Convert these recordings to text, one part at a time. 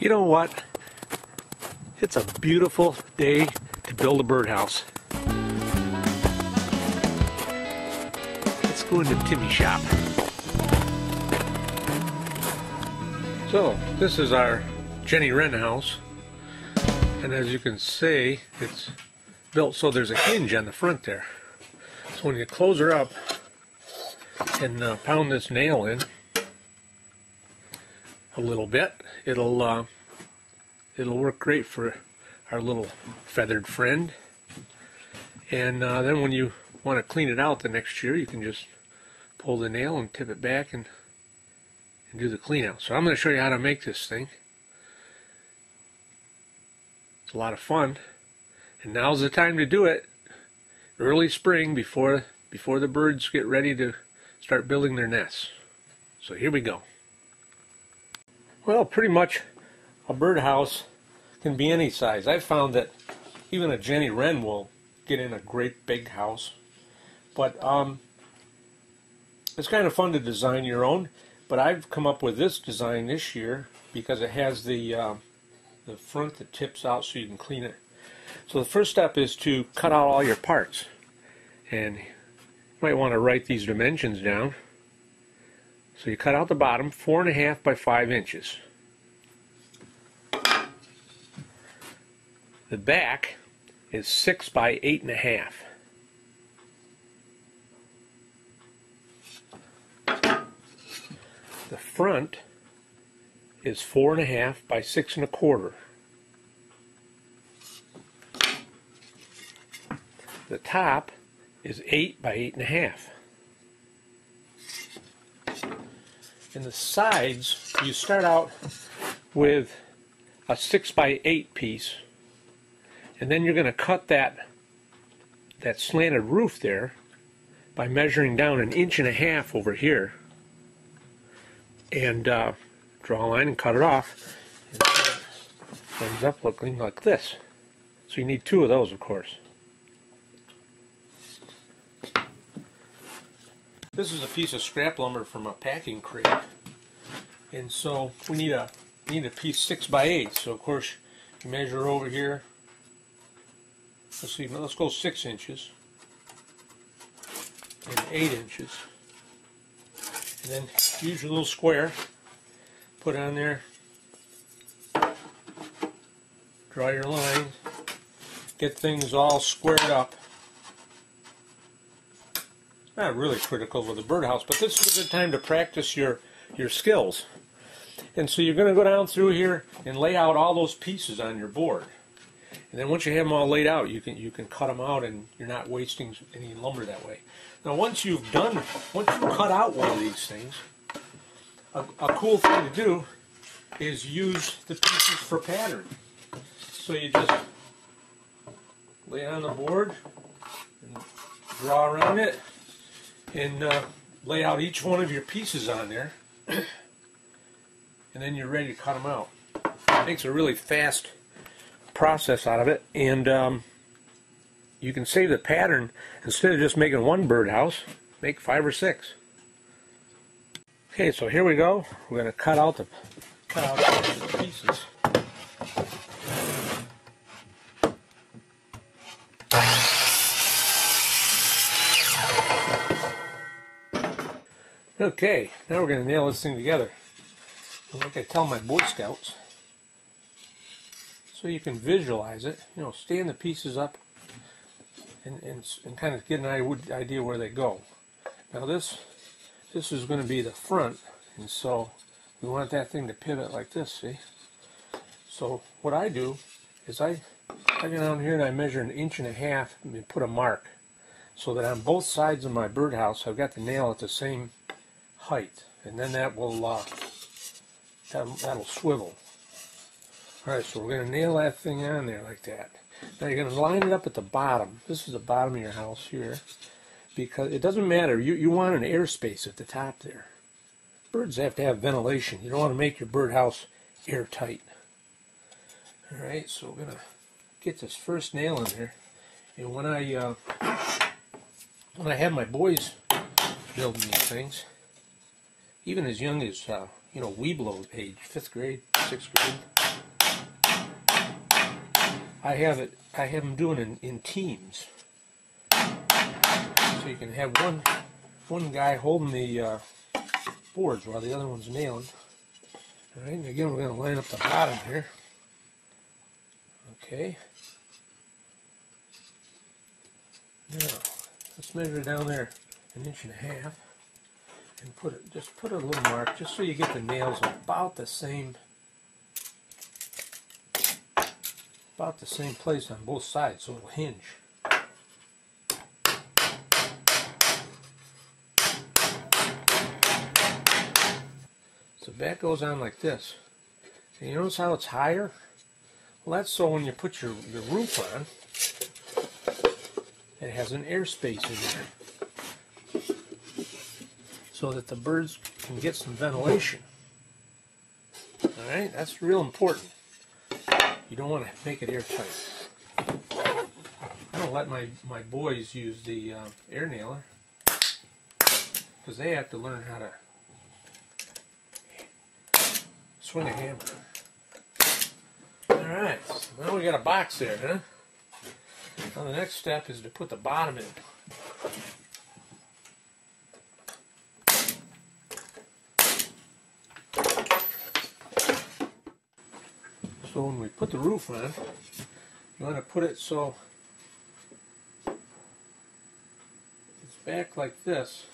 You know what? It's a beautiful day to build a birdhouse. Let's go into Timmy's shop. So, this is our Jenny Wren house. And as you can see, it's built so there's a hinge on the front there. So when you close her up and pound this nail in a little bit, it'll work great for our little feathered friend. And then when you want to clean it out the next year, you can just pull the nail and tip it back and do the clean out. So I'm going to show you how to make this thing. It's a lot of fun, and now's the time to do it. Early spring, before the birds get ready to start building their nests. So here we go. Well, pretty much a birdhouse can be any size. I've found that even a Jenny Wren will get in a great big house, but it's kind of fun to design your own. But I've come up with this design this year because it has the front that tips out so you can clean it. So the first step is to cut out all your parts, and you might want to write these dimensions down. So you cut out the bottom 4.5 by 5 inches. The back is 6 by 8.5. The front is 4.5 by 6.25. The top is 8 by 8.5. And the sides, you start out with a 6 by 8 piece, and then you're going to cut that slanted roof there by measuring down 1.5 inches over here, and draw a line and cut it off, and it ends up looking like this. So you need 2 of those, of course. This is a piece of scrap lumber from a packing crate, and so we need a piece 6 by 8. So of course you measure over here. Let's see. Let's go 6 inches and 8 inches, and then use your little square. Put on there. Draw your line. Get things all squared up. Not really critical with a birdhouse, but this is a good time to practice your skills. And so you're going to go down through here and lay out all those pieces on your board. And then once you have them all laid out, you can cut them out, and you're not wasting any lumber that way. Now once you've cut out one of these things, a cool thing to do is use the pieces for pattern. So you just lay it on the board and draw around it, and lay out each one of your pieces on there, and then you're ready to cut them out. It makes a really fast process out of it, and you can save the pattern. Instead of just making one birdhouse, make 5 or 6. Okay, so here we go. We're going to cut out the pieces. Okay, now we're going to nail this thing together. And like I tell my Boy Scouts, so you can visualize it, stand the pieces up and kind of get an idea where they go. Now this is going to be the front, and so we want that thing to pivot like this, see? So what I do is I go down here and I measure 1.5 inches and put a mark, so that on both sides of my birdhouse I've got the nail at the same height, and then that will that'll swivel. Alright, so we're going to nail that thing on there like that. Now you're going to line it up at the bottom. This is the bottom of your house here, because it doesn't matter. You want an airspace at the top there. Birds have to have ventilation. You don't want to make your birdhouse airtight. Alright, so we're going to get this first nail in there. And when I have my boys building these things, even as young as Weeblo age, 5th grade, 6th grade, I have them doing in teams. So you can have one guy holding the boards while the other one's nailing. All right, and again we're going to line up the bottom here. Okay. Now let's measure down there 1.5 inches and just put a little mark just so you get the nails about the same place on both sides, so it'll hinge. So that goes on like this. And you notice how it's higher? Well, that's so when you put your roof on, it has an air space in there so that the birds can get some ventilation. Alright, that's real important. You don't want to make it airtight. I don't let my boys use the air nailer because they have to learn how to swing a hammer. Alright, so now we got a box there, huh? Now the next step is to put the bottom in. So when we put the roof on, you want to put it so it's back like this,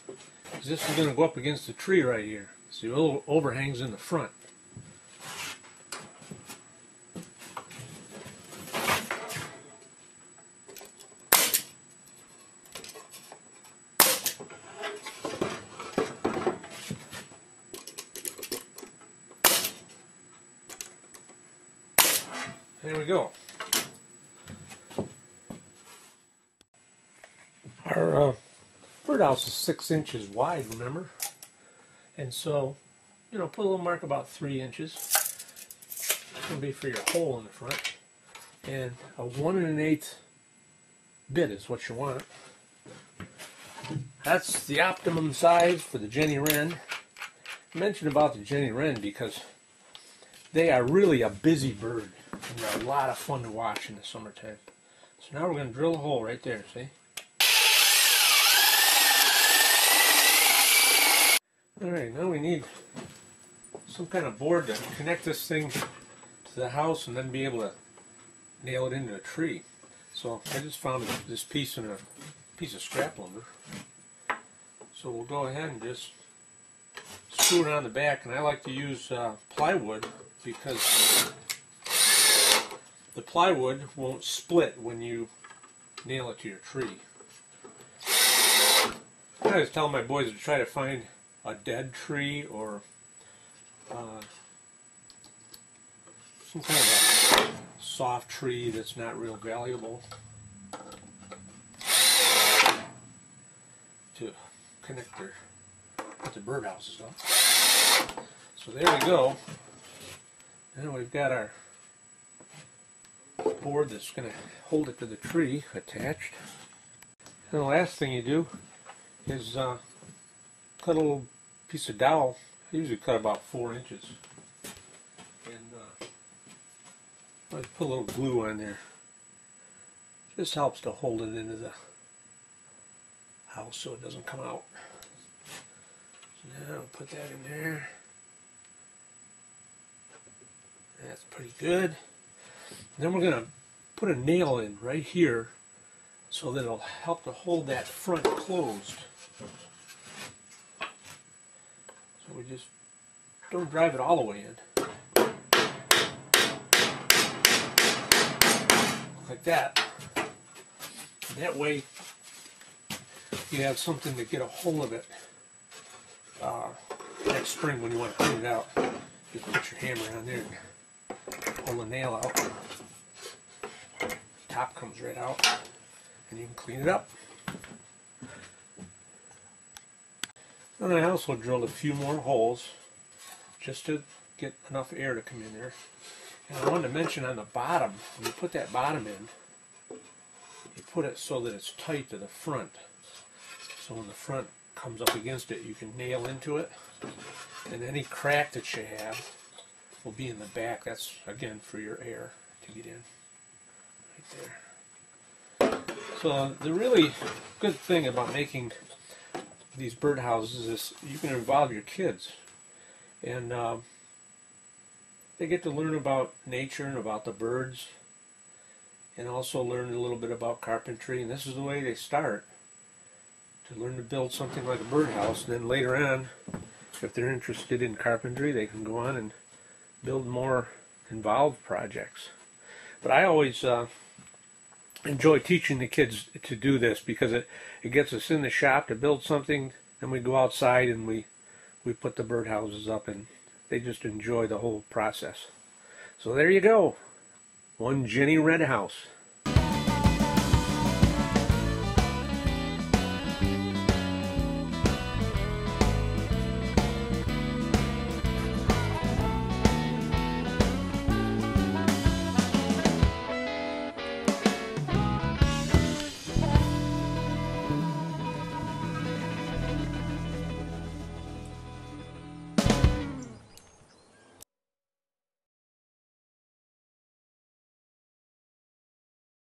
because this is going to go up against the tree right here. So your little overhangs in the front. There we go. Our birdhouse is 6 inches wide, remember? And so, put a little mark about 3 inches. It's going to be for your hole in the front. And a 1 1/8 bit is what you want. That's the optimum size for the Jenny Wren. I mentioned about the Jenny Wren because they are really a busy bird. And they're a lot of fun to watch in the summertime. So now we're going to drill a hole right there, see? Alright, now we need some kind of board to connect this thing to the house and then be able to nail it into a tree. So I just found this piece in a piece of scrap lumber. So we'll go ahead and just screw it on the back, and I like to use plywood because the plywood won't split when you nail it to your tree. I always tell my boys to try to find a dead tree or some kind of a soft tree that's not real valuable to connect the birdhouses up. So there we go. Now we've got our board that's going to hold it to the tree attached. And the last thing you do is cut a little piece of dowel. I usually cut about 4 inches. And I put a little glue on there. This helps to hold it into the house so it doesn't come out. So now I'll put that in there. That's pretty good. Then we're going to put a nail in right here so that it'll help to hold that front closed. So we just don't drive it all the way in. Like that. And that way you have something to get a hold of it next spring when you want to clean it out. Just put your hammer on there and pull the nail out. Top comes right out and you can clean it up. And I also drilled a few more holes just to get enough air to come in there. And I wanted to mention on the bottom, when you put that bottom in, you put it so that it's tight to the front. So when the front comes up against it, you can nail into it. And any crack that you have will be in the back. That's, again, for your air to get in. there. So the really good thing about making these birdhouses is you can involve your kids, and they get to learn about nature and about the birds, and also learn a little bit about carpentry. And this is the way they start, to learn to build something like a birdhouse. And then later on, if they're interested in carpentry, they can go on and build more involved projects. But I always enjoy teaching the kids to do this, because it gets us in the shop to build something, and we go outside and we put the birdhouses up, and they just enjoy the whole process. So there you go. One Jenny Red house.